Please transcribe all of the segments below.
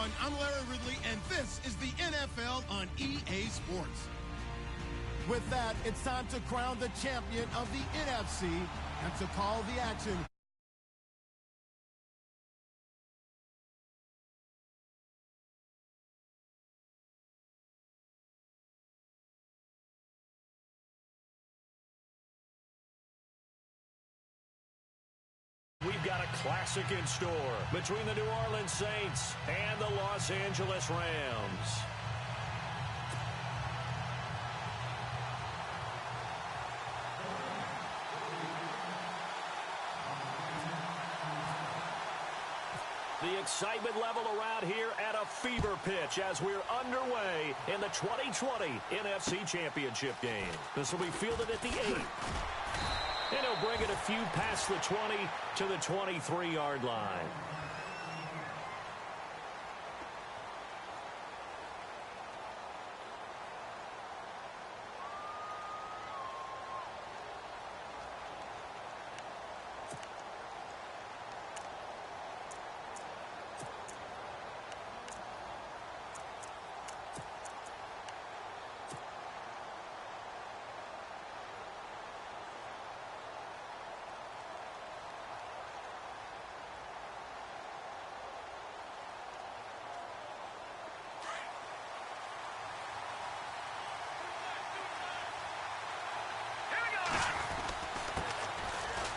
everyone. I'm Larry Ridley, and this is the NFL on EA Sports. With that, it's time to crown the champion of the NFC and to call the action. We've got a classic in store between the New Orleans Saints and the Los Angeles Rams. The excitement level around here at a fever pitch as we're underway in the 2020 NFC Championship game. This will be fielded at the 8. And he'll bring it a few past the 20 to the 23-yard line.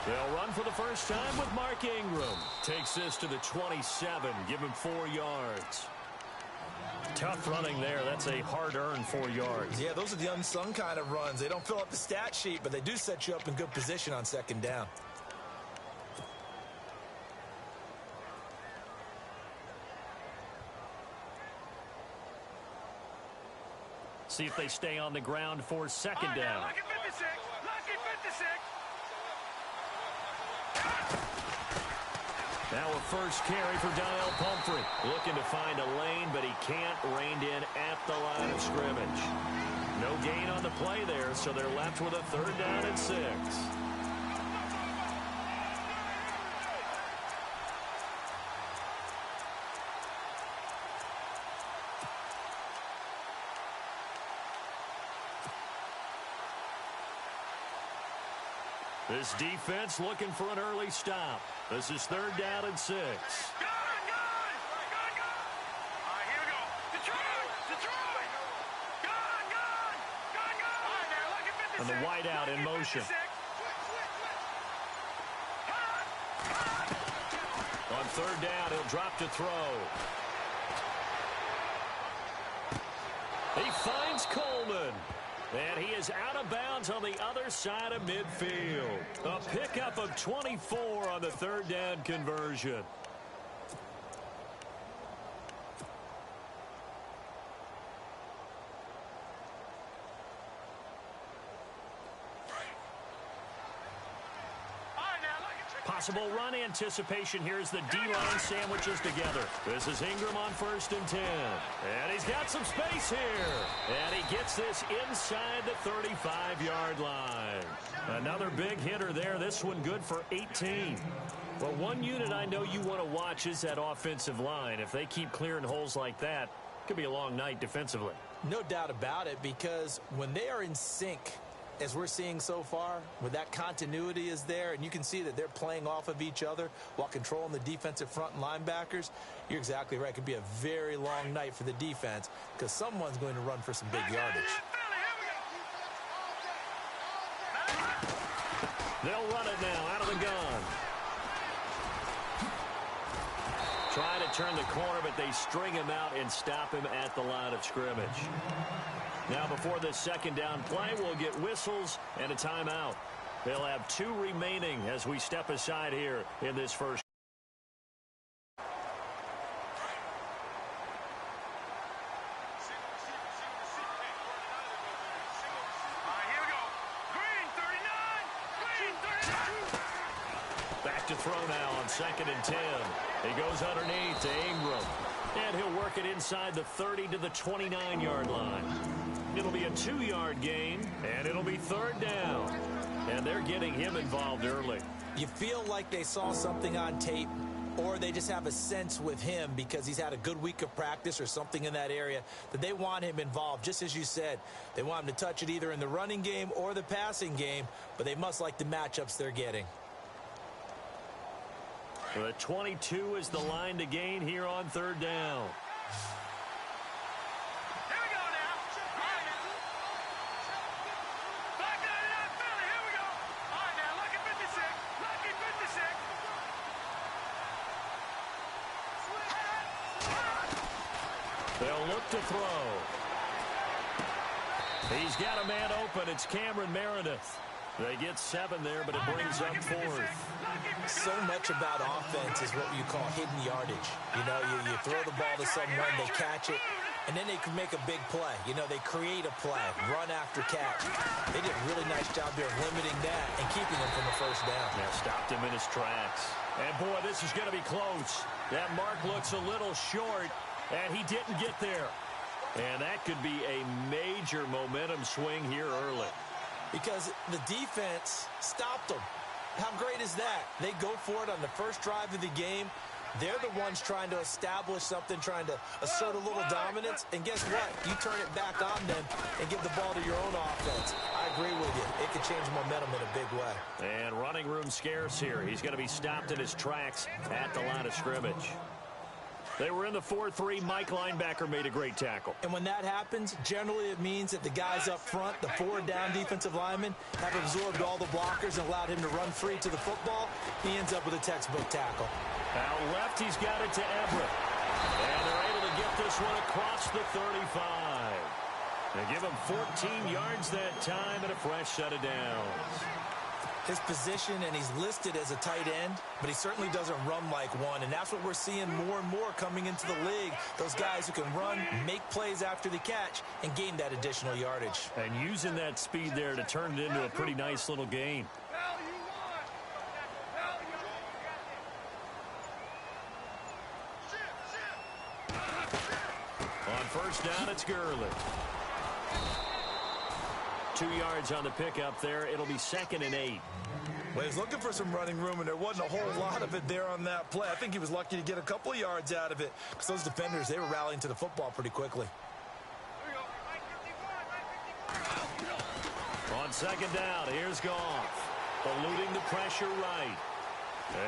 They'll run for the first time with Mark Ingram. Takes this to the 27. Give him 4 yards. Tough running there. That's a hard-earned 4 yards. Yeah, those are the unsung kind of runs. They don't fill up the stat sheet, but they do set you up in good position on second down. See if they stay on the ground for second down. Lucky 56. Lucky 56. Now a first carry for Donnell Pumphrey. Looking to find a lane, but he can't. Reined in at the line of scrimmage. No gain on the play there, so they're left with a 3rd down and 6. This defense looking for an early stop. This is 3rd down and 6. Gun! Gun! Gun! Gun! All right, here we go. Detroit! Detroit! Gun! Gun! Gun! Gun! All right, now, lucky 56. And the wideout in motion. On 3rd down, he'll drop to throw. He finds Coleman. And he is out of bounds on the other side of midfield. A pickup of 24 on the 3rd down conversion. Possible run anticipation here as the D-line sandwiches together. This is Ingram on 1st and 10. And he's got some space here. And he gets this inside the 35-yard line. Another big hitter there. This one good for 18. Well, one unit I know you want to watch is that offensive line. If they keep clearing holes like that, it could be a long night defensively. No doubt about it, because when they are in sync, as we're seeing so far, where that continuity is there, and you can see that they're playing off of each other while controlling the defensive front and linebackers, you're exactly right. It could be a very long night for the defense because someone's going to run for some big yardage. They'll run it now out of the gun. Trying to turn the corner, but they string him out and stop him at the line of scrimmage. Now before this 2nd down play, we'll get whistles and a timeout. They'll have 2 remaining as we step aside here in this first. Back to throw now on 2nd and 10. He goes underneath to Ingram. And he'll work it inside the 30 to the 29-yard line. It'll be a 2-yard gain, and it'll be 3rd down. And they're getting him involved early. You feel like they saw something on tape or they just have a sense with him because he's had a good week of practice or something in that area that they want him involved. Just as you said, they want him to touch it either in the running game or the passing game, but they must like the matchups they're getting. The 22 is the line to gain here on third down. Here we go now. All right now. Back out of that Philly. Here we go. All right now. Lucky 56. Lucky 56. They'll look to throw. He's got a man open. It's Cameron Meredith. They get 7 there, but it brings up 4th. So much about offense is what you call hidden yardage. You know, you throw the ball to someone, they catch it, and then they can make a big play. You know, they create a play, run after catch. They did a really nice job there of limiting that and keeping him from a first down. Yeah, stopped him in his tracks. And, boy, this is going to be close. That mark looks a little short, and he didn't get there. And that could be a major momentum swing here early. Because the defense stopped them. How great is that? They go for it on the first drive of the game. They're the ones trying to establish something, trying to assert a little dominance. And guess what? You turn it back on them and give the ball to your own offense. I agree with you. It could change momentum in a big way. And running room scarce here. He's going to be stopped in his tracks at the line of scrimmage. They were in the 4-3. Mike linebacker made a great tackle. And when that happens, generally it means that the guys up front, the forward down defensive linemen, have absorbed all the blockers and allowed him to run free to the football. He ends up with a textbook tackle. Out left, he's got it to Everett. And they're able to get this one across the 35. They give him 14 yards that time and a fresh set of downs. His position, and he's listed as a tight end, but he certainly doesn't run like one, and that's what we're seeing more and more coming into the league. Those guys who can run, make plays after the catch, and gain that additional yardage. And using that speed there to turn it into a pretty nice little gain. On first down, it's Gurley. 2 yards on the pickup there. It'll be 2nd and 8. Well, he was looking for some running room, and there wasn't a whole lot of it there on that play. I think he was lucky to get a couple of yards out of it because those defenders, they were rallying to the football pretty quickly. On 2nd down, here's Goff. Eluding the pressure right.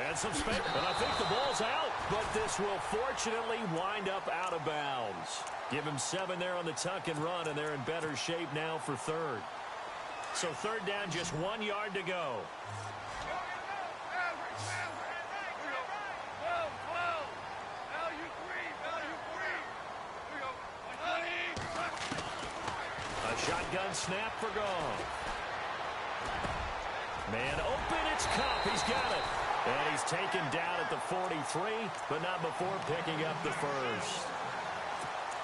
And some space. And I think the ball's out. But this will fortunately wind up out of bounds. Give him 7 there on the tuck and run, and they're in better shape now for 3rd. So 3rd down, just 1 yard to go. A shotgun snap for Goff. Man open, it's Cup. He's got it. And he's taken down at the 43, but not before picking up the first.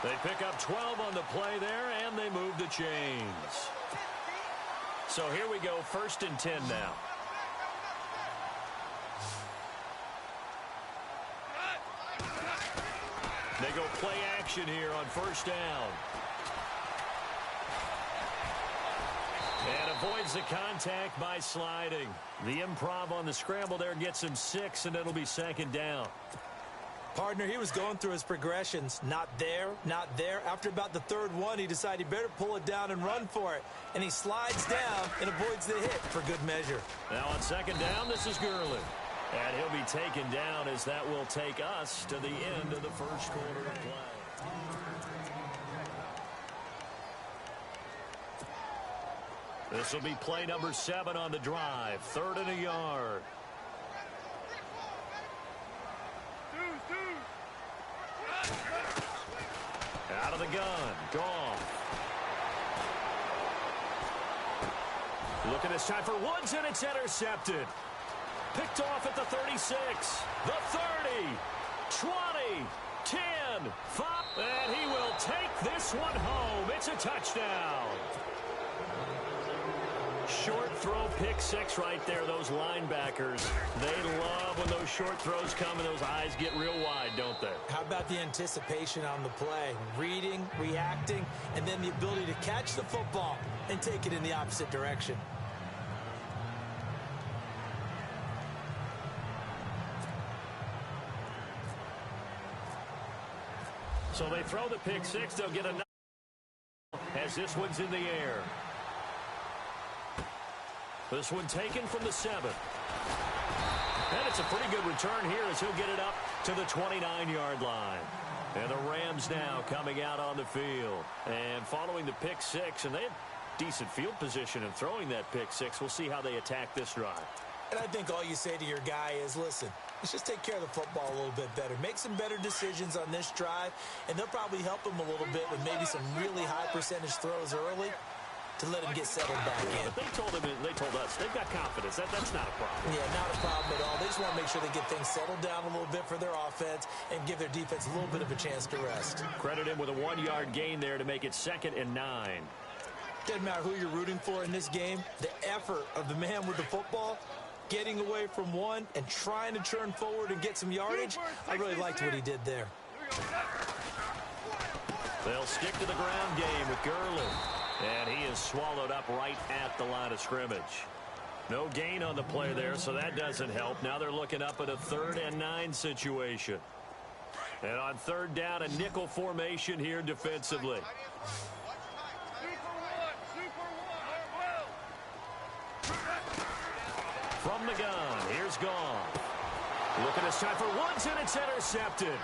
They pick up 12 on the play there, and they move the chains. So here we go, 1st and 10 now. They go play action here on 1st down. And avoids the contact by sliding. The improv on the scramble there gets him 6, and it'll be 2nd down. Partner, he was going through his progressions. Not there, not there. After about the 3rd one, he decided he better pull it down and run for it. And he slides down and avoids the hit for good measure. Now on 2nd down, this is Gurley. And he'll be taken down as that will take us to the end of the first quarter of play. This will be play number 7 on the drive. 3rd and a yard. Out of the gun. Goff. Looking this time for Woods, and it's intercepted. Picked off at the 36, the 30, 20, 10, 5, and he will take this one home. It's a touchdown. Short throw, pick 6 right there. Those linebackers, they love when those short throws come and those eyes get real wide, don't they? How about the anticipation on the play? Reading, reacting, and then the ability to catch the football and take it in the opposite direction. So they throw the pick six. They'll get another as this one's in the air. This one taken from the 7. And it's a pretty good return here as he'll get it up to the 29-yard line. And the Rams now coming out on the field. And following the pick six, and they have decent field position in throwing that pick six. We'll see how they attack this drive. And I think all you say to your guy is, listen, let's just take care of the football a little bit better. Make some better decisions on this drive, and they'll probably help him a little bit with maybe some really high percentage throws early to let him get settled back in. But they told us they've got confidence. That's not a problem. Yeah, not a problem at all. They just want to make sure they get things settled down a little bit for their offense and give their defense a little bit of a chance to rest. Credit him with a 1-yard gain there to make it 2nd and 9. Doesn't matter who you're rooting for in this game. The effort of the man with the football, getting away from one and trying to turn forward and get some yardage, I really liked what he did there. They'll stick to the ground game with Gurley. And he is swallowed up right at the line of scrimmage. No gain on the play there, so that doesn't help. Now they're looking up at a 3rd and 9 situation. And on 3rd down, a nickel formation here defensively. From the gun, here's Gone. Looking this time for Woods, and it's intercepted.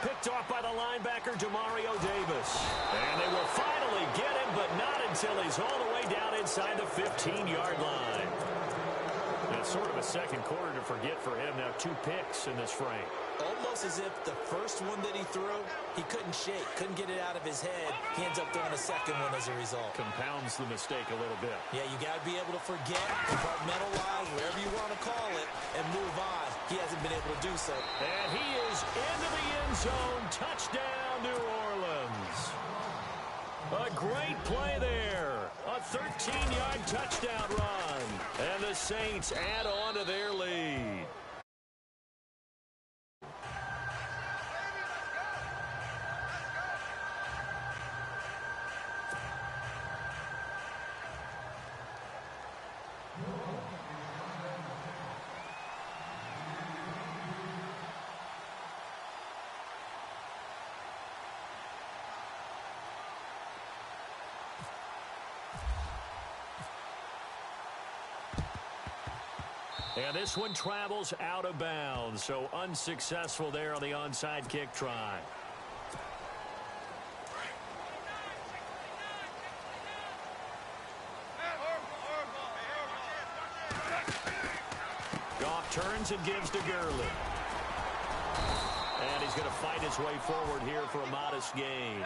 Picked off by the linebacker, Demario Davis. And they will finally get him, but not until he's all the way down inside the 15-yard line. And it's sort of a second quarter to forget for him. Now 2 picks in this frame. Almost as if the first one that he threw, he couldn't shake, couldn't get it out of his head. He ends up throwing a second one as a result. Compounds the mistake a little bit. Yeah, you got to be able to forget, compartmentalize, whatever you want to call it, and move on. He hasn't been able to do so. And he is into the end zone. Touchdown, New Orleans. A great play there. A 13-yard touchdown run. And the Saints add on to their lead. And this one travels out of bounds, so unsuccessful there on the onside kick try. Goff turns and gives to Gurley. And he's going to fight his way forward here for a modest gain.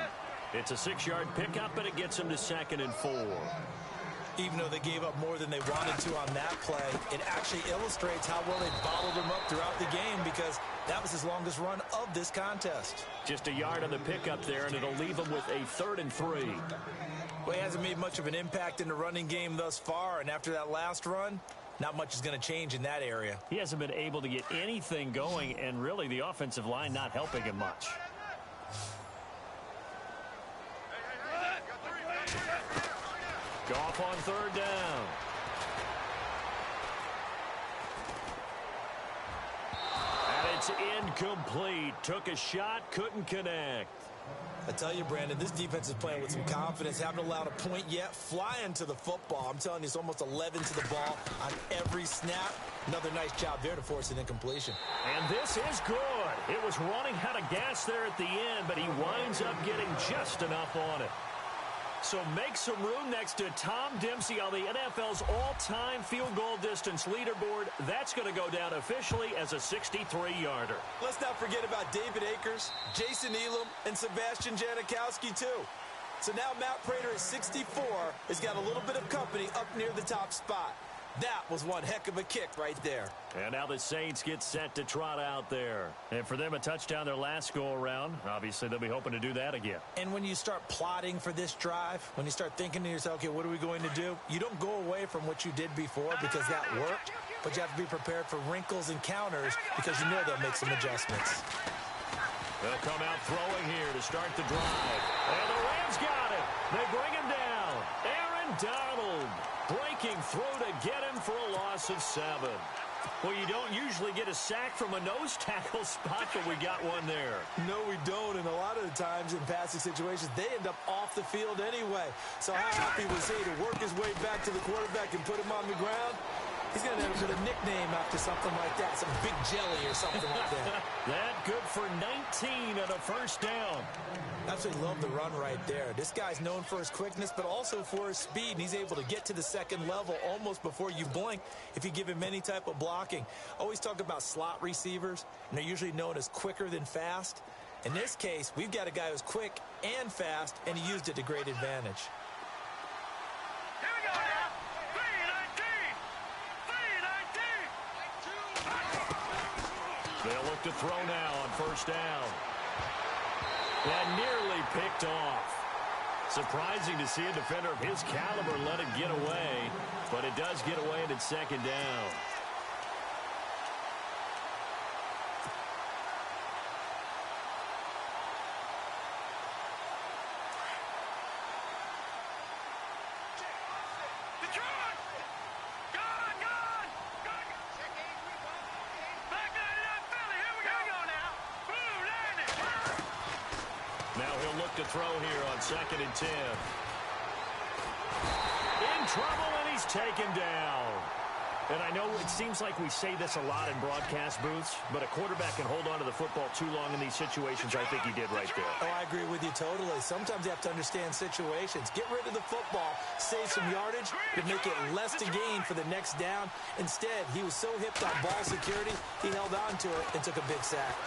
It's a 6-yard pickup, but it gets him to 2nd and 4. Even though they gave up more than they wanted to on that play, it actually illustrates how well they bottled him up throughout the game because that was his longest run of this contest. Just a yard on the pickup there, and it'll leave him with a 3rd and 3. Well, he hasn't made much of an impact in the running game thus far, and after that last run, not much is going to change in that area. He hasn't been able to get anything going, and really the offensive line not helping him much. Goff on 3rd down. And it's incomplete. Took a shot, couldn't connect. I tell you, Brandon, this defense is playing with some confidence. Haven't allowed a point yet. Flying to the football. I'm telling you, it's almost 11 to the ball on every snap. Another nice job there to force an incompletion. And this is good. It was running out of gas there at the end, but he winds up getting just enough on it. So make some room next to Tom Dempsey on the NFL's all-time field goal distance leaderboard. That's going to go down officially as a 63-yarder. Let's not forget about David Akers, Jason Elam, and Sebastian Janikowski, too. So now Matt Prater at 64 has got a little bit of company up near the top spot. That was one heck of a kick right there. And now the Saints get set to trot out there. And for them, a touchdown their last go-around. Obviously, they'll be hoping to do that again. And when you start plotting for this drive, when you start thinking to yourself, okay, what are we going to do? You don't go away from what you did before because that worked, but you have to be prepared for wrinkles and counters because you know they'll make some adjustments. They'll come out throwing here to start the drive. And the Rams got it. They bring him down. Aaron Donald breaking through to get him for a loss of 7. Well, you don't usually get a sack from a nose tackle spot, but we got one there. No, we don't, and a lot of the times in passing situations, they end up off the field anyway. So how happy was he to work his way back to the quarterback and put him on the ground? He's going to end up with a nickname after something like that, some Big Jelly or something like that. That good for 19 and a first down. Absolutely love the run right there. This guy's known for his quickness, but also for his speed. And he's able to get to the second level almost before you blink if you give him any type of blocking. Always talk about slot receivers, and they're usually known as quicker than fast. In this case, we've got a guy who's quick and fast, and he used it to great advantage. Here we go now. 3-19. They'll look to throw now on first down. And nearly picked off. Surprising to see a defender of his caliber let it get away, but it does get away and it's second down. To throw here on 2nd and 10. In trouble, and he's taken down. And I know it seems like we say this a lot in broadcast booths, but a quarterback can hold on to the football too long in these situations. I think he did right there. Oh, I agree with you totally. Sometimes you have to understand situations. Get rid of the football, save some yardage, to make it less to gain for the next down. Instead, he was so hipped on ball security, he held on to it and took a big sack.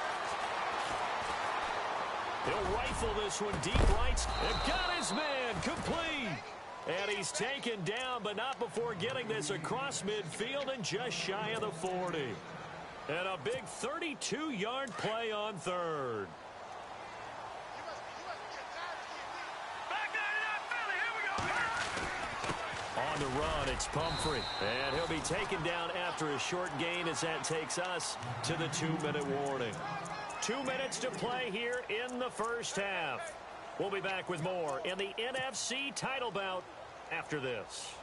He'll rifle this one deep right. And got his man complete. And he's taken down, but not before getting this across midfield and just shy of the 40. And a big 32-yard play on third. On the run, it's Pumphrey. And he'll be taken down after a short gain as that takes us to the 2-minute warning. 2 minutes to play here in the first half. We'll be back with more in the NFC title bout after this.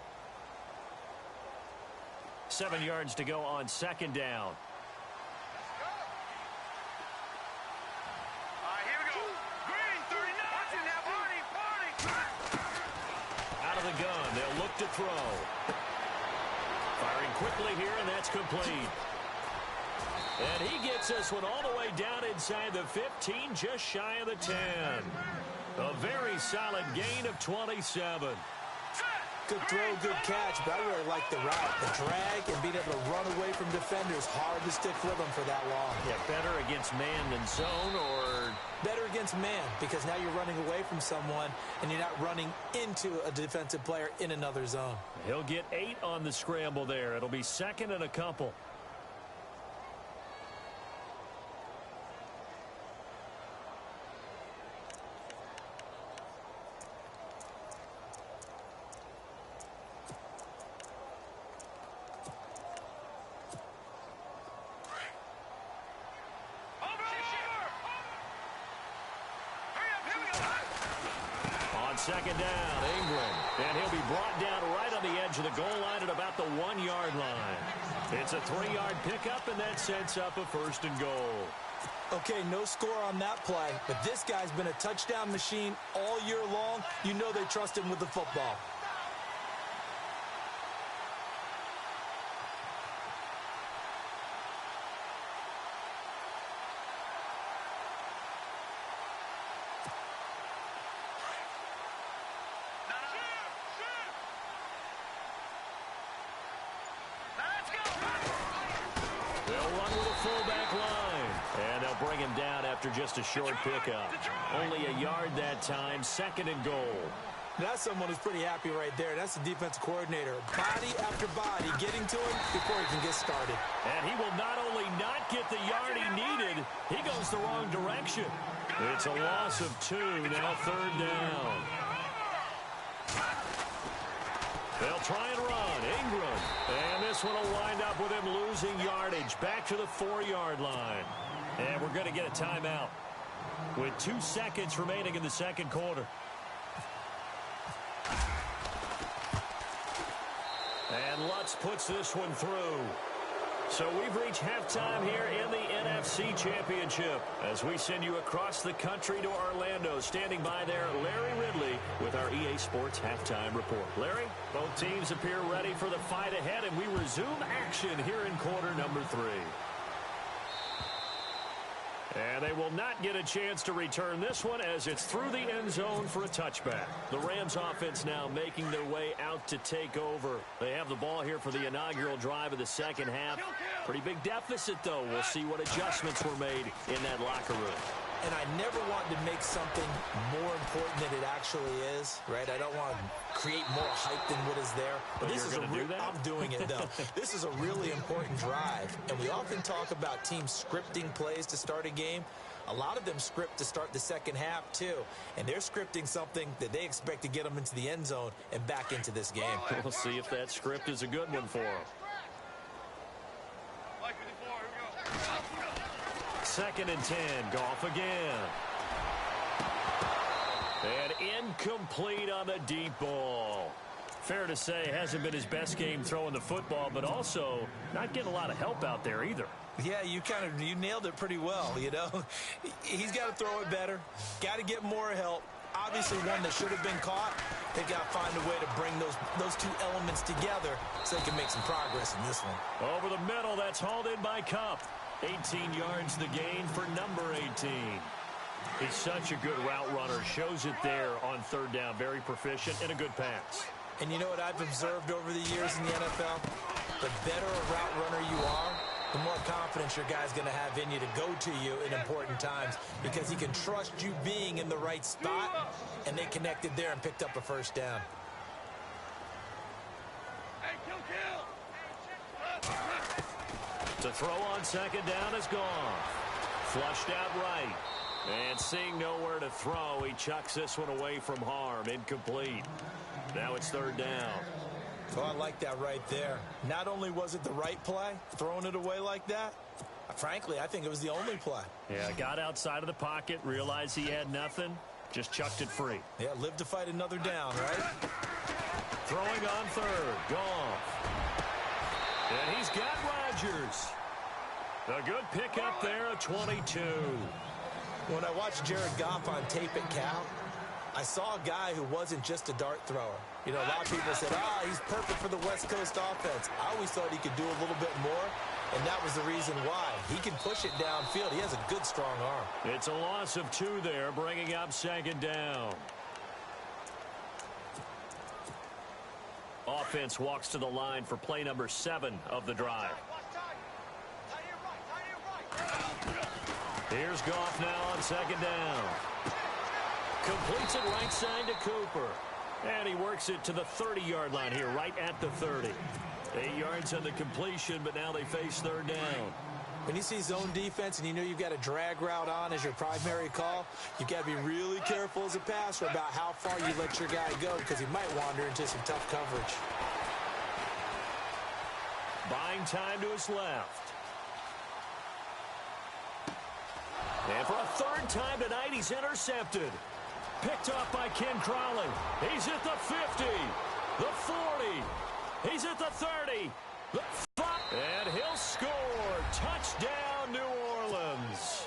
7 yards to go on second down. Here we go. Green, 39. Out of the gun, they'll look to throw. Firing quickly here, and that's complete. And he gets this one all the way down inside the 15, just shy of the 10. A very solid gain of 27. Good throw, good catch, but I really like the route. The drag and being able to run away from defenders. Hard to stick with them for that long. Yeah, better against man than zone, or? Better against man, because now you're running away from someone and you're not running into a defensive player in another zone. He'll get 8 on the scramble there. It'll be second and a couple. Second down, Ingram. And he'll be brought down right on the edge of the goal line at about the 1-yard line. It's a 3-yard pickup, and that sets up a first and goal. Okay, no score on that play, but this guy's been a touchdown machine all year long. You know they trust him with the football. Bring him down after just a short pickup. Only a yard that time, second and goal. That's someone who's pretty happy right there. That's the defensive coordinator. Body after body getting to him before he can get started. And he will not only not get the yard he needed, he goes the wrong direction. It's a loss of 2, now third down. They'll try and run. Ingram. And this one will wind up with him losing yardage back to the 4-yard line. And we're going to get a timeout with 2 seconds remaining in the second quarter. And Lutz puts this one through. So we've reached halftime here in the NFC Championship as we send you across the country to Orlando. Standing by there, Larry Ridley with our EA Sports Halftime Report. Larry, both teams appear ready for the fight ahead, and we resume action here in quarter number 3. And they will not get a chance to return this one as it's through the end zone for a touchback. The Rams offense now making their way out to take over. They have the ball here for the inaugural drive of the second half. Pretty big deficit, though. We'll see what adjustments were made in that locker room. And I never want to make something more important than it actually is, right? I don't want to create more hype than what is there. But this is I'm doing it, though. This is a really important drive. And we often talk about teams scripting plays to start a game. A lot of them script to start the second half, too. And they're scripting something that they expect to get them into the end zone and back into this game. We'll see if that script is a good one for them. 2nd and 10, Goff again. And incomplete on the deep ball. Fair to say, hasn't been his best game throwing the football, but also not getting a lot of help out there either. Yeah, you nailed it pretty well, you know. He's got to throw it better, got to get more help. Obviously one that should have been caught. They've got to find a way to bring those two elements together so they can make some progress in this one. Over the middle, that's hauled in by Kupp. 18 yards the gain for number 18. He's such a good route runner. Shows it there on 3rd down. Very proficient and a good pass. And you know what I've observed over the years in the NFL? The better a route runner you are, the more confidence your guy's going to have in you to go to you in important times because he can trust you being in the right spot, and they connected there and picked up a 1st down. Hey, kill. To throw on 2nd down is gone. Flushed out right. And seeing nowhere to throw, he chucks this one away from harm. Incomplete. Now it's 3rd down. Oh, I like that right there. Not only was it the right play, throwing it away like that, frankly, I think it was the only play. Yeah, got outside of the pocket, realized he had nothing, just chucked it free. Yeah, live to fight another down, right? Throwing on 3rd, Goff. And he's got Rodgers. A good pickup there, a 22. When I watched Jared Goff on tape at Cal, I saw a guy who wasn't just a dart thrower. You know, a lot of people said, he's perfect for the West Coast offense. I always thought he could do a little bit more, and that was the reason why. He can push it downfield. He has a good, strong arm. It's a loss of 2 there, bringing up 2nd down. Offense walks to the line for play number 7 of the drive. Here's Goff now on 2nd down. Completes it right side to Cooper. And he works it to the 30-yard line here, right at the 30. 8 yards on the completion, but now they face 3rd down. When you see zone defense and you know you've got a drag route on as your primary call, you've got to be really careful as a passer about how far you let your guy go because he might wander into some tough coverage. Buying time to his left. And for a 3rd time tonight, he's intercepted. Picked off by Ken Crowley. He's at the 50, the 40. He's at the 30, the 5. And he'll score. Touchdown, New Orleans.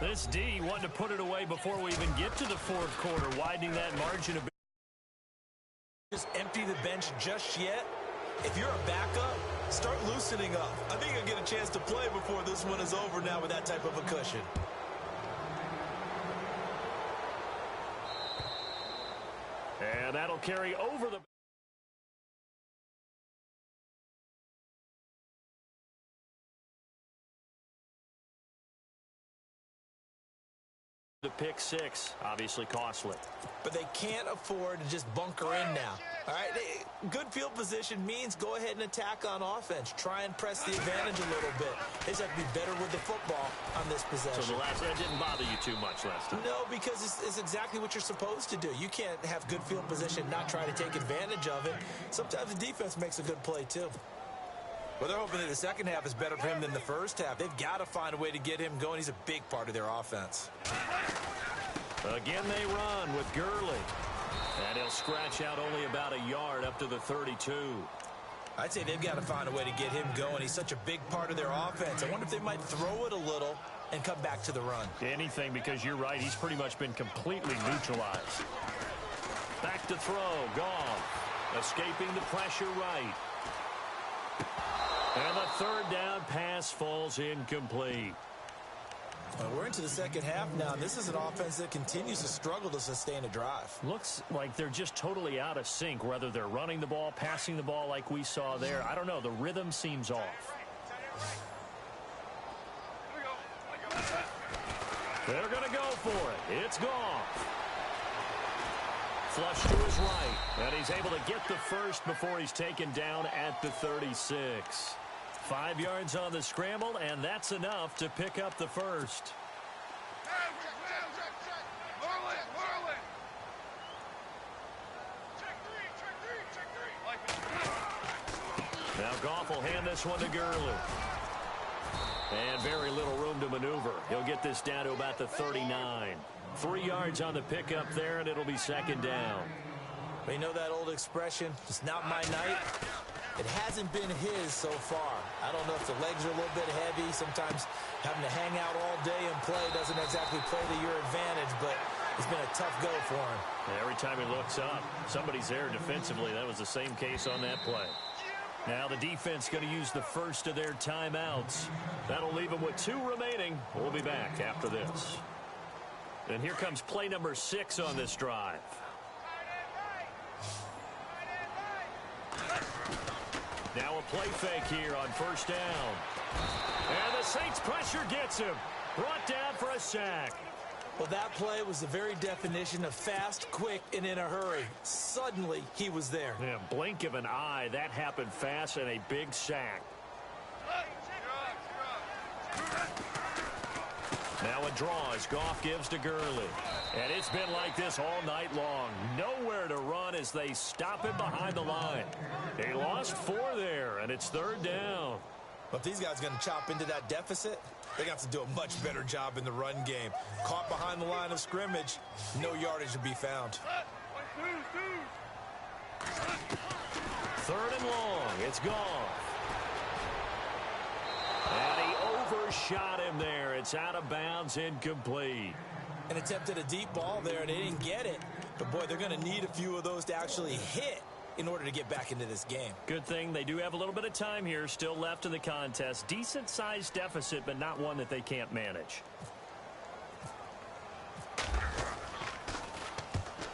This D wanted to put it away before we even get to the 4th quarter, widening that margin a bit. Just empty the bench just yet. If you're a backup, start loosening up. I think you'll get a chance to play before this one is over now with that type of a cushion. And that'll carry over the pick 6, obviously costly. But they can't afford to just bunker in now. All right, good field position means go ahead and attack on offense. Try and press the advantage a little bit. They just have to be better with the football on this possession. So that didn't bother you too much last time? No, because it's exactly what you're supposed to do. You can't have good field position, not try to take advantage of it. Sometimes the defense makes a good play, too. Well, they're hoping that the second half is better for him than the first half. They've got to find a way to get him going. He's a big part of their offense. Again, they run with Gurley. And he'll scratch out only about a yard up to the 32. I'd say they've got to find a way to get him going. He's such a big part of their offense. I wonder if they might throw it a little and come back to the run. Anything, because you're right. He's pretty much been completely neutralized. Back to throw. Goff escaping the pressure right. And the third down pass falls incomplete. We're into the second half now. This is an offense that continues to struggle to sustain a drive. Looks like they're just totally out of sync, whether they're running the ball, passing the ball like we saw there. I don't know. The rhythm seems off. They're going to go for it. It's Goff. Flush to his right. And he's able to get the first before he's taken down at the 36. 5 yards on the scramble, and that's enough to pick up the first. Now Goff will hand this one to Gurley. And very little room to maneuver. He'll get this down to about the 39. 3 yards on the pickup there, and it'll be second down. You know that old expression, it's not my night? It hasn't been his so far. I don't know if the legs are a little bit heavy. Sometimes having to hang out all day and play doesn't exactly play to your advantage, but it's been a tough go for him. Every time he looks up, somebody's there defensively. That was the same case on that play. Now the defense going to use the first of their timeouts. That'll leave them with 2 remaining. We'll be back after this. And here comes play number 6 on this drive. Now a play fake here on first down. And the Saints pressure gets him. Brought down for a sack. Well, that play was the very definition of fast, quick, and in a hurry. Suddenly, he was there. Yeah, blink of an eye. That happened fast and a big sack. Now a draw as Goff gives to Gurley. And it's been like this all night long. Nowhere to run as they stop him behind the line. He lost 4 there, and it's third down. But these guys are going to chop into that deficit. They got to do a much better job in the run game. Caught behind the line of scrimmage, no yardage to be found. Third and long. It's gone. And he overshot him there. It's out of bounds, incomplete. And attempted a deep ball there, and they didn't get it. But, boy, they're going to need a few of those to actually hit in order to get back into this game. Good thing they do have a little bit of time here still left in the contest. Decent-sized deficit, but not one that they can't manage.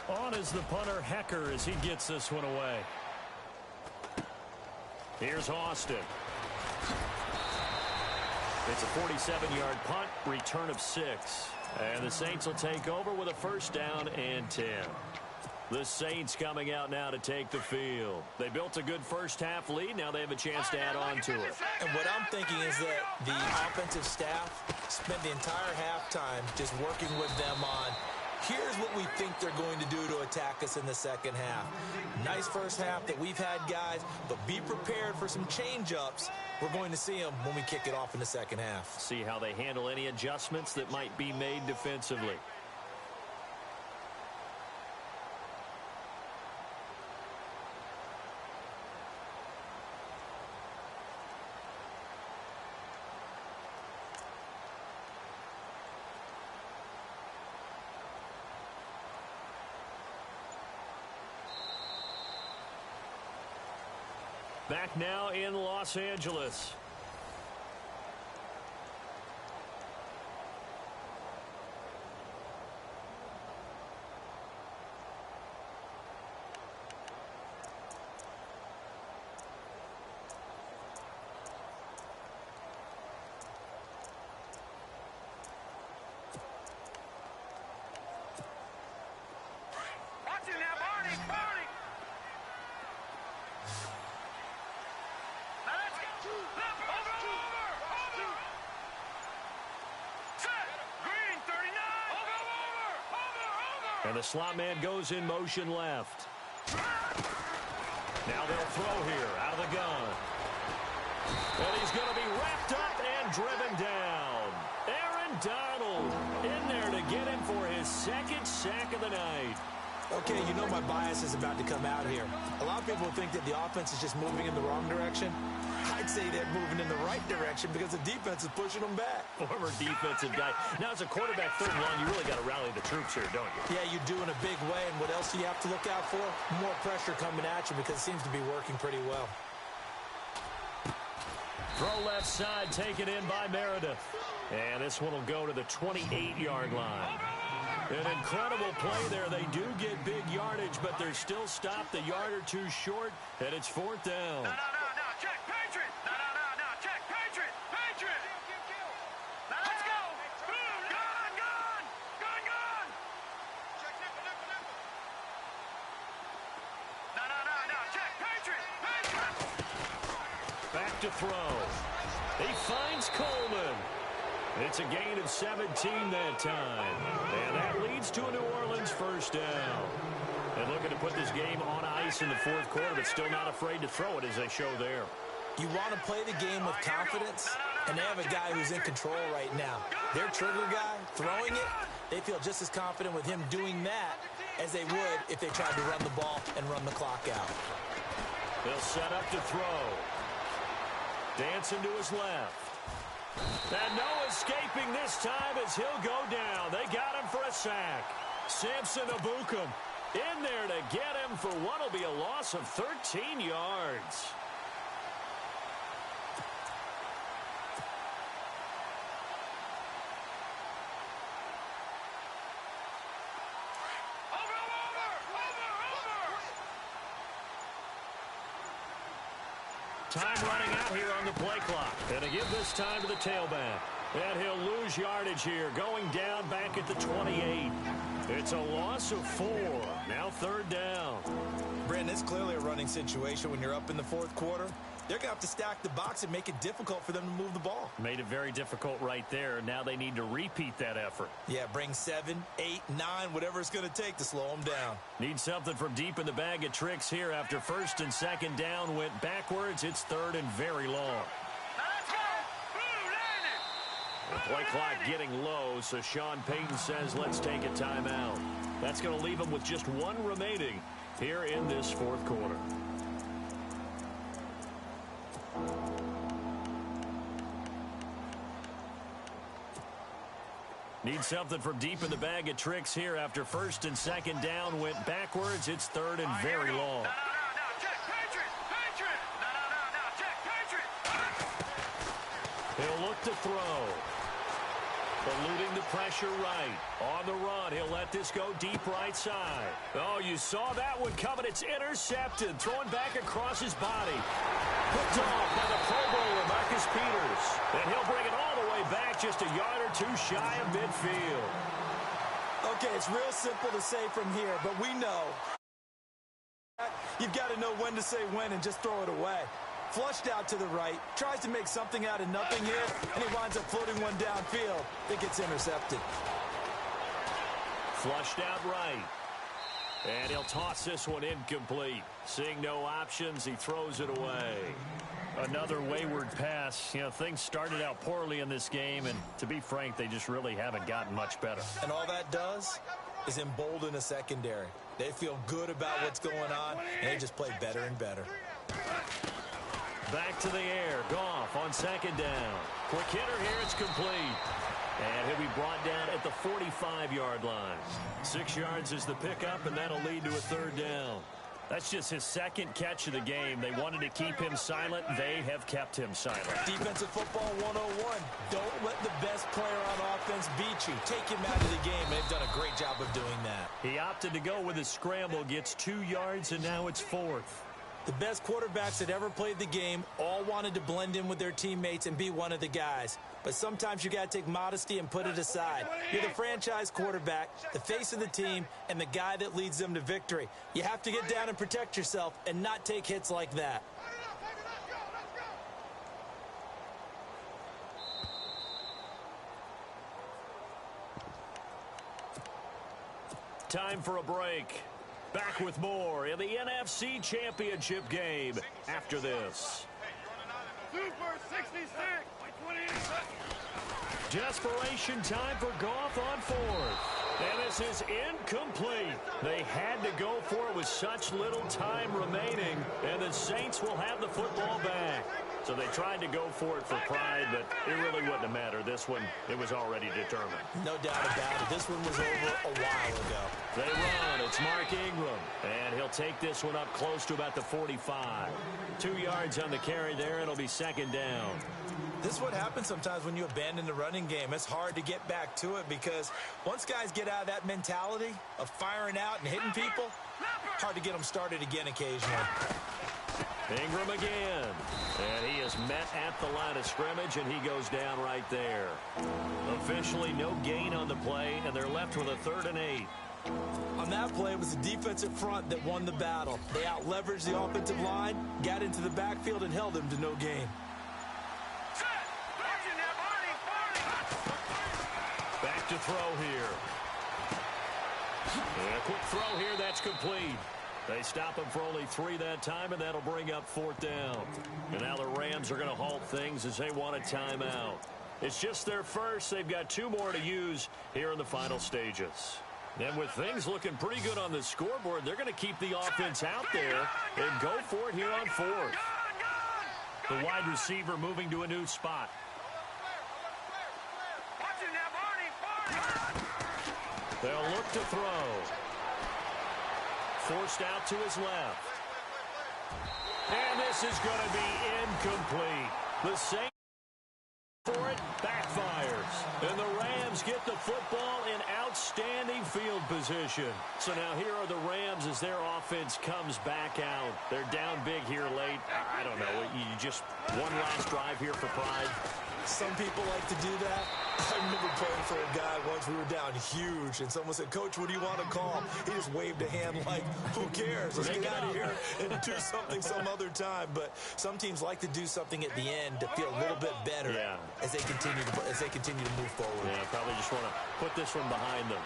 On is the punter, Hecker, as he gets this one away. Here's Austin. It's a 47-yard punt, return of 6. And the Saints will take over with a first down and 10. The Saints coming out now to take the field. They built a good first-half lead. Now they have a chance to add on to it. And what I'm thinking is that the offensive staff spent the entire halftime just working with them on, here's what we think they're going to do to attack us in the second half. Nice first half that we've had, guys, but be prepared for some change-ups. We're going to see them when we kick it off in the second half. See how they handle any adjustments that might be made defensively. Back now in Los Angeles. Watching now, Barney, Barney. Now let's get over. Set. Green, 39. Over. And the slot man goes in motion left. Now they'll throw here out of the gun. And he's going to be wrapped up and driven down. Aaron Donald in there to get him for his second sack of the night. Okay, you know my bias is about to come out here. A lot of people think that the offense is just moving in the wrong direction. I'd say they're moving in the right direction because the defense is pushing them back. Former defensive guy. Now, as a quarterback, third and long, you really got to rally the troops here, don't you? Yeah, you do in a big way. And what else do you have to look out for? More pressure coming at you because it seems to be working pretty well. Throw left side, taken in by Meredith. And this one will go to the 28-yard line. An incredible play there. They do get big yardage, but they're still stopped a yard or two short, and it's fourth down. No, check, Patriot. No, check, Patriot. Now let's go. Gone. Check, no, check, Patriot. Back to throw. He finds Coleman. It's a gain of 17 that time. And that leads to a New Orleans first down. And looking to put this game on ice in the fourth quarter, but still not afraid to throw it as they show there. You want to play the game with confidence, and they have a guy who's in control right now. Their trigger guy, throwing it, they feel just as confident with him doing that as they would if they tried to run the ball and run the clock out. He'll set up to throw. Dancing to his left. And no escaping this time as he'll go down. They got him for a sack. Samson Abukum in there to get him for what will be a loss of 13 yards. Time running out here on the play clock. And to give this time to the tailback. And he'll lose yardage here, going down back at the 28. It's a loss of 4. Now third down. Brandon, it's clearly a running situation when you're up in the fourth quarter. They're going to have to stack the box and make it difficult for them to move the ball. Made it very difficult right there. Now they need to repeat that effort. Yeah, bring 7, 8, 9, whatever it's going to take to slow them down. Need something from deep in the bag of tricks here after first and second down went backwards. It's third and very long. The play clock getting low, so Sean Payton says let's take a timeout. That's going to leave them with just one remaining here in this fourth quarter. Need something from deep in the bag of tricks here after first and second down went backwards. It's third and very long. He'll look to throw. Eluding the pressure right. On the run, he'll let this go deep right side. Oh, you saw that one coming. It's intercepted. Thrown back across his body. Picked off by the Pro Bowler, Marcus Peters. And he'll bring it all the way back just a yard or two shy of midfield. Okay, it's real simple to say from here, but we know you've got to know when to say when and just throw it away. Flushed out to the right, tries to make something out of nothing here, and he winds up floating one downfield. It gets intercepted. Flushed out right. And he'll toss this one incomplete. Seeing no options, he throws it away. Another wayward pass. You know, things started out poorly in this game, and to be frank, they just really haven't gotten much better. And all that does is embolden a secondary. They feel good about what's going on, and they just play better and better. Back to the air. Goff on second down. Quick hitter here. It's complete. And he'll be brought down at the 45-yard line. 6 yards is the pickup, and that'll lead to a third down. That's just his second catch of the game. They wanted to keep him silent. They have kept him silent. Defensive football 101. Don't let the best player on offense beat you. Take him out of the game. They've done a great job of doing that. He opted to go with his scramble. Gets 2 yards, and now it's fourth. The best quarterbacks that ever played the game all wanted to blend in with their teammates and be one of the guys. But sometimes you got to take modesty and put it aside. You're the franchise quarterback, the face of the team, and the guy that leads them to victory. You have to get down and protect yourself and not take hits like that. Time for a break. Back with more in the NFC Championship game after this. Super 66. Desperation time for Goff on fourth. And this is incomplete. They had to go for it with such little time remaining, and the Saints will have the football back. So they tried to go for it for pride, but it really wouldn't have mattered. This one, it was already determined. No doubt about it. This one was over a while ago. They run. It's Mark Ingram, and he'll take this one up close to about the 45. 2 yards on the carry there. It'll be second down. This is what happens sometimes when you abandon the running game. It's hard to get back to it because once guys get out of that mentality of firing out and hitting people, hard to get them started again occasionally. Ingram again. And he is met at the line of scrimmage, and he goes down right there. Officially no gain on the play, and they're left with a 3rd and 8. On that play, it was the defensive front that won the battle. They out-leveraged the offensive line, got into the backfield, and held them to no gain. Back to throw here. And a quick throw here, that's complete. They stop him for only 3 that time, and that'll bring up 4th down. And now the Rams are going to halt things as they want a timeout. It's just their first. They've got 2 more to use here in the final stages. And with things looking pretty good on the scoreboard, they're going to keep the offense out there and go for it here on 4th. The wide receiver moving to a new spot. They'll look to throw. Forced out to his left. And this is going to be incomplete. The Saints for it, backfires. And the Rams get the football in outstanding field position. So now here are the Rams as their offense comes back out. They're down big here late. I don't know. You just one last drive here for pride. Some people like to do that. I remember playing for a guy once. We were down huge, and someone said, "Coach, what do you want to call?" He just waved a hand like, who cares? Let's get out of here and do something some other time. But some teams like to do something at the end to feel a little bit better as they continue to move forward. Yeah, probably just want to put this one behind them.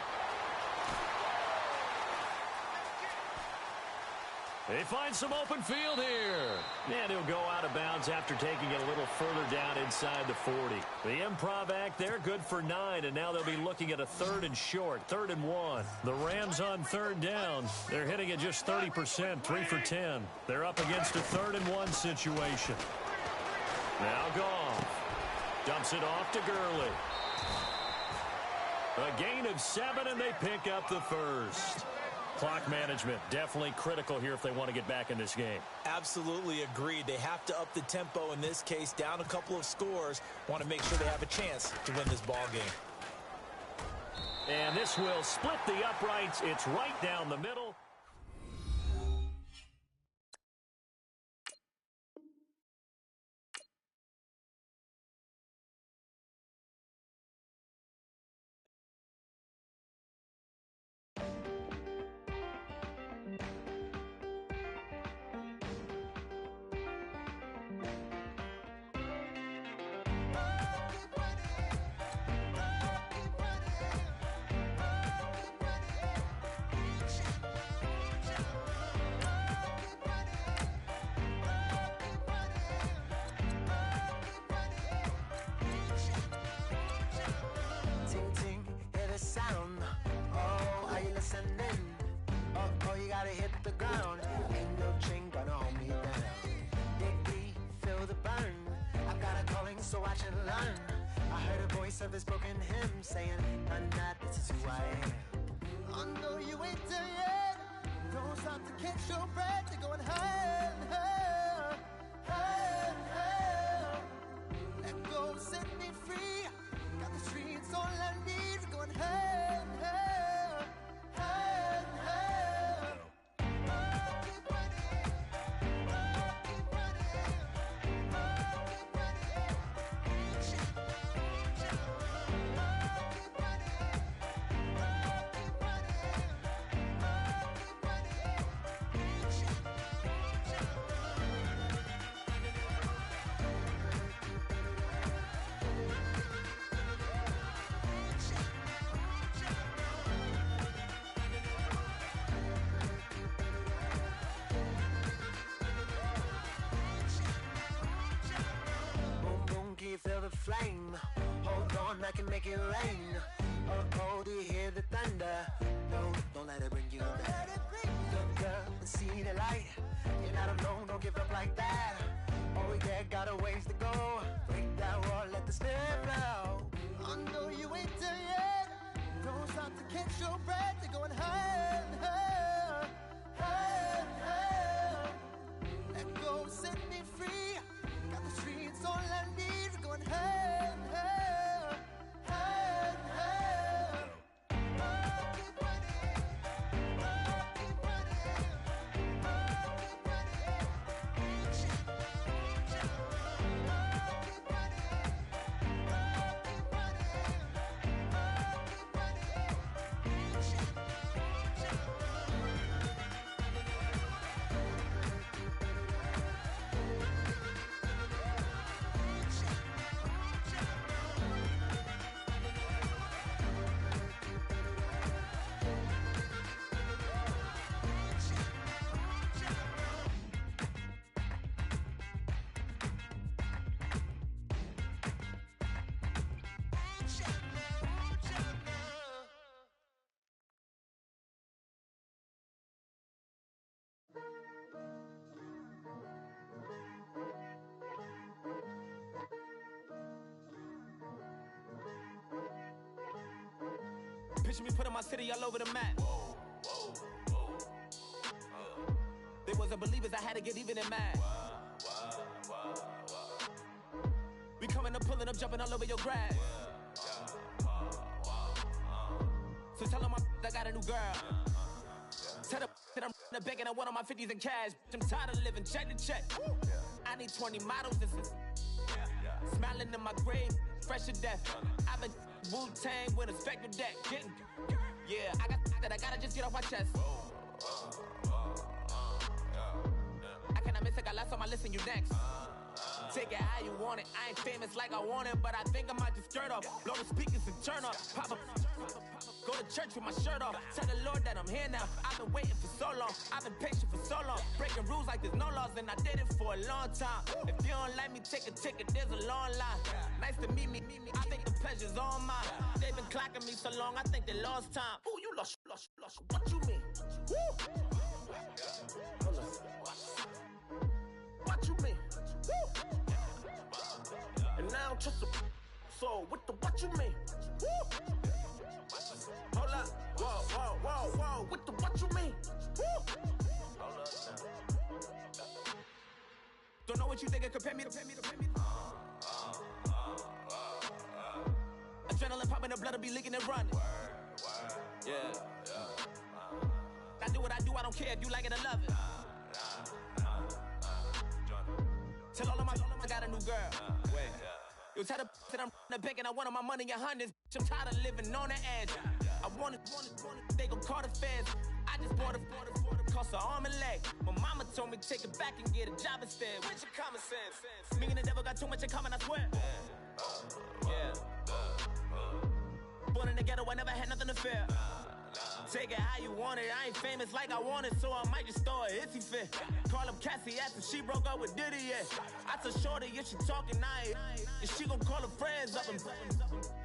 They find some open field here. And he'll go out of bounds after taking it a little further down inside the 40. The improv act there, good for 9, and now they'll be looking at a 3rd and short, 3rd and 1. The Rams on 3rd down. They're hitting at just 30%, 3 for 10. They're up against a 3rd and 1 situation. Now Goff dumps it off to Gurley. A gain of 7, and they pick up the first. Clock management, definitely critical here if they want to get back in this game. Absolutely agreed. They have to up the tempo in this case, down a couple of scores. Want to make sure they have a chance to win this ball game. And this will split the uprights. It's right down the middle. So watch and learn. I heard a voice of this broken hymn saying, "None that this is who I am." I know you ain't there yet. Don't stop to catch your breath. You're going higher and higher, higher and higher. Let go, set me free. Got the streets all I need. We're going higher and higher, higher and higher. Keep running, keep running. Feel the flame. Hold on, I can make it rain. Oh, do you hear the thunder? No, don't let it bring you down. Look up and see the light. You're not alone, don't give up like that. Oh yeah, got a ways to go. Break that wall, let the spirit flow. I know you ain't done yet. Don't stop to catch your breath. You're going higher and higher, higher and higher. Let go, set me free. Got the streets, all I need. We're going higher and higher, higher and higher. Oh, keep running. Oh, keep running. Oh, keep running. Reach out, reach out. Oh, keep running. Oh, keep running. Oh, keep running. Reach out, reach out. Picture me putting my city all over the map. They wasn't believers, I had to get even and mad. We coming up, pulling up, jumping all over your grass. So tell them I got a new girl. Tell them that I'm in the bank and I want all my 50s in cash. I'm tired of living check to check. I need 20 models. This is smiling in my grave, fresh to death. I've been Wu-Tang with a spectral deck. Getting, yeah, I gotta just get off my chest. I cannot miss it, got last on my list and you next. Take it how you want it. I ain't famous like I want it, but I think I might just skirt off. Blow the speakers and turn up. Pop up. Go to church with my shirt off. Tell the Lord that I'm here now. I've been waiting for so long. I've been patient for so long. Breaking rules like there's no laws, and I did it for a long time. If you don't like me, take a ticket. There's a long line. Nice to meet me. I think the pleasure's all mine. They've been clocking me so long, I think they lost time. Ooh, you lost. What you mean? Woo! Hold up. What you mean? Woo! And now I'm just a so what you mean? Woo! Hold up, whoa, what you mean? Woo! Hold up now. Don't know what you think, compare me to. Adrenaline popping, the blood will be leaking and running. Yeah. I do what I do, I don't care if you like it or love it. Tell all of my I got a new girl. Wait. You tell the that I'm in the bank and I want all my money in hundreds. I'm tired of living on the edge. I want it, they gon' call the feds. I just bought a cost an arm and leg. My mama told me take it back and get a job instead. Where's your common sense? Me and the devil got too much in common, I swear. Yeah. Born in the ghetto, I never had nothing to fear. Take it how you want it. I ain't famous like I want it, so I might just throw a hissy fit. Call up Cassie after she broke up with Diddy, yeah. I told Shorty if she talking, I ain't. And she gon' call her friends up and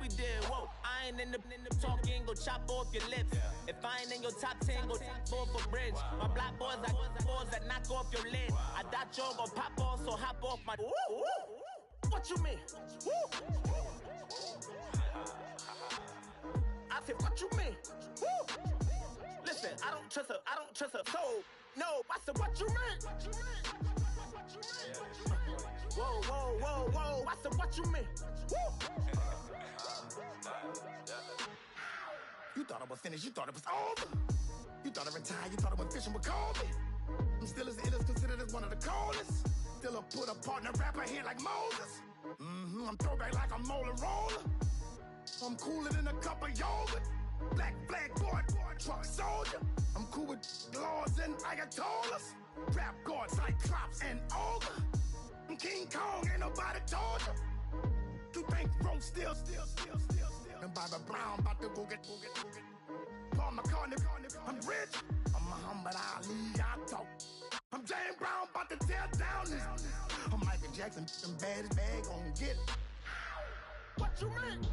we did, whoa. I ain't in the talking, go chop off your lips. If I ain't in your top 10, go top 4 for bridge. My black boys, I got boys that knock off your lid. I doubt y'all gon' pop off, so hop off my. What you mean? I said, what you mean? Listen, I don't trust her. So, no, I said, what you mean? Whoa, I said, what you mean? You thought I was finished, you thought it was over. You thought I retired, you thought I went fishing with Kobe. I'm still as ill as considered as one of the coldest. Still a put a partner rapper here like Moses. I'm throwback like a molar roller. I'm cooler than a cup of yogurt. Black flag boy, truck soldier. I'm cool with laws and Ayatollahs. Rap gods like Cyclops and Ogre. I'm King Kong, ain't nobody told you. You think Rome still. And Bobby Brown about to go get. Paul McCartney, I'm rich. I'm Muhammad Ali, I talk. I'm James Brown, about to tear down this. I'm Michael Jackson, them bad gon' get it. What you mean?